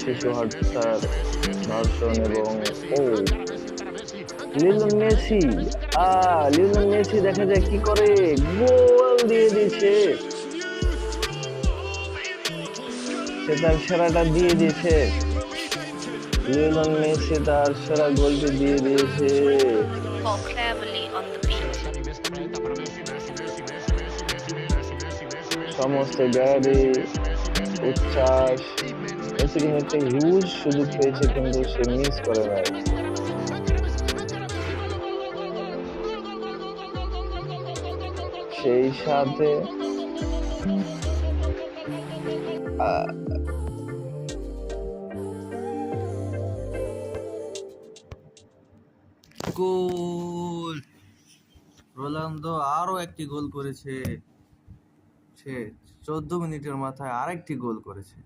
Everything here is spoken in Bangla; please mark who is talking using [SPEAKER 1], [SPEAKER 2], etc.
[SPEAKER 1] শিশু হত্যার ধর্ষণ এবং ও লিওনেল মেসি লিওনেল মেসি দেখা যায় কি করে, গোল দিয়ে দিয়েছে। সে তার সেরাটা দিয়ে দিয়েছে। লিওনেল মেসি তার সেরা গোলটি দিয়ে দিয়েছে।
[SPEAKER 2] Walk cleverly on the beat.
[SPEAKER 1] সমস্ত গ্যালারি উচ্ছ্বাস। মেসি কিন্তু একটা হিউজ সুযোগ পেয়েছে, কিন্তু সে মিস করে নাই। সেই সাথে
[SPEAKER 3] গোল! রোনালদো আরো একটি গোল করেছে। সে 14 মিনিটের মাথায় আরেকটি গোল করেছে।